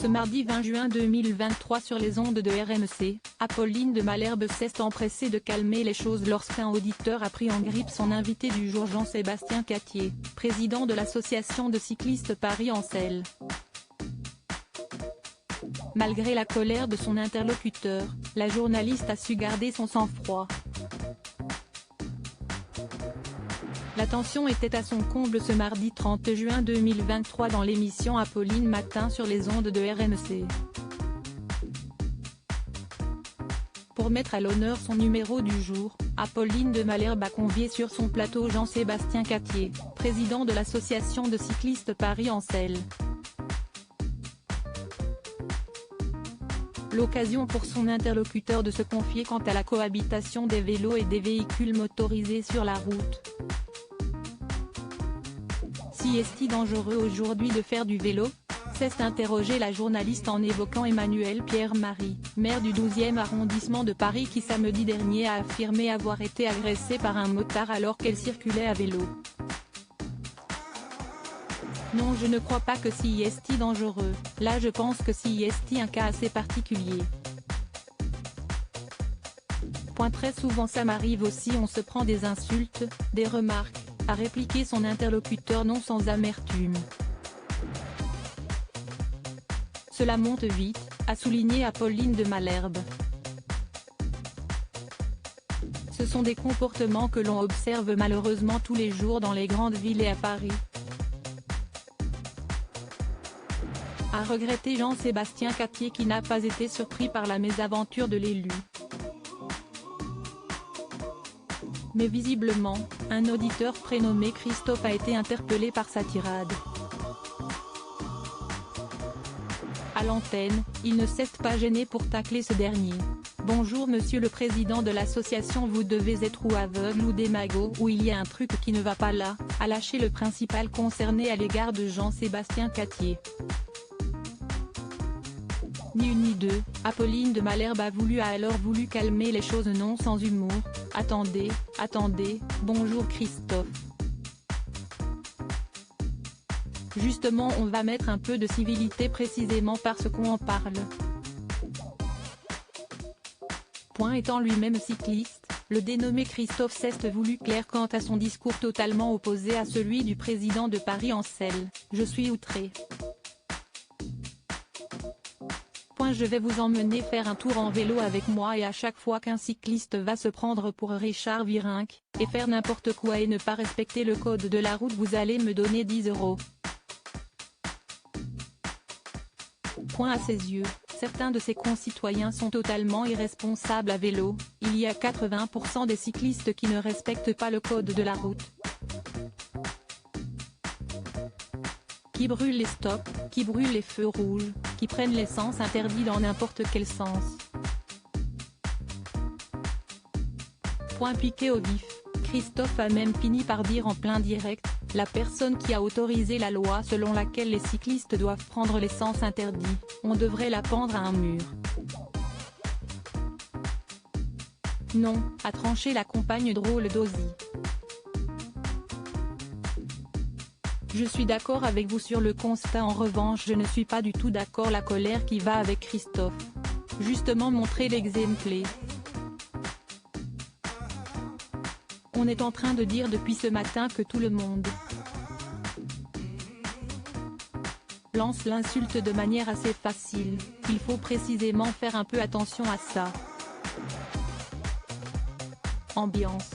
Ce mardi 20 juin 2023 sur les ondes de RMC, Apolline de Malherbe s'est empressée de calmer les choses lorsqu'un auditeur a pris en grippe son invité du jour Jean-Sébastien Catier, président de l'association de cyclistes Paris-Ancel. Malgré la colère de son interlocuteur, la journaliste a su garder son sang-froid. La tension était à son comble ce mardi 30 juin 2023 dans l'émission Apolline Matin sur les ondes de RMC. Pour mettre à l'honneur son numéro du jour, Apolline de Malherbe a convié sur son plateau Jean-Sébastien Catier, président de l'association de cyclistes Paris-Ancel. L'occasion pour son interlocuteur de se confier quant à la cohabitation des vélos et des véhicules motorisés sur la route. Si est-il dangereux aujourd'hui de faire du vélo ? S'est interrogé la journaliste en évoquant Emmanuel Pierre-Marie, maire du 12e arrondissement de Paris qui samedi dernier a affirmé avoir été agressée par un motard alors qu'elle circulait à vélo. Non, je ne crois pas que si est dangereux, là je pense que si est un cas assez particulier. Très souvent ça m'arrive aussi, on se prend des insultes, des remarques, a répliqué son interlocuteur non sans amertume. Cela monte vite, a souligné Apolline de Malherbe. Ce sont des comportements que l'on observe malheureusement tous les jours dans les grandes villes et à Paris. A regretté Jean-Sébastien Catier qui n'a pas été surpris par la mésaventure de l'élu. Mais visiblement, un auditeur prénommé Christophe a été interpellé par sa tirade. À l'antenne, il ne s'est pas gêné pour tacler ce dernier. « Bonjour monsieur le président de l'association, vous devez être ou aveugle ou démago ou il y a un truc qui ne va pas là », a lâché le principal concerné à l'égard de Jean-Sébastien Catier. Ni une ni deux, Apolline de Malherbe a alors voulu calmer les choses non sans humour. « Attendez, bonjour Christophe. Justement on va mettre un peu de civilité précisément parce qu'on en parle. » Étant lui-même cycliste, le dénommé Christophe s'est voulu clair quant à son discours totalement opposé à celui du président de Paris-Ancel. « Je suis outré. Je vais vous emmener faire un tour en vélo avec moi et à chaque fois qu'un cycliste va se prendre pour Richard Virenque, et faire n'importe quoi et ne pas respecter le code de la route vous allez me donner 10 €. » À ses yeux, certains de ses concitoyens sont totalement irresponsables à vélo, il y a 80% des cyclistes qui ne respectent pas le code de la route. Qui brûlent les stops, qui brûlent les feux rouges, qui prennent l'essence interdit dans n'importe quel sens. Piqué au vif, Christophe a même fini par dire en plein direct, la personne qui a autorisé la loi selon laquelle les cyclistes doivent prendre l'essence interdit, on devrait la pendre à un mur. Non, a tranché la compagne drôle d'Ozzy. Je suis d'accord avec vous sur le constat, en revanche je ne suis pas du tout d'accord la colère qui va avec Christophe. Justement montrer l'exemple. On est en train de dire depuis ce matin que tout le monde lance l'insulte de manière assez facile, il faut précisément faire un peu attention à ça. Ambiance.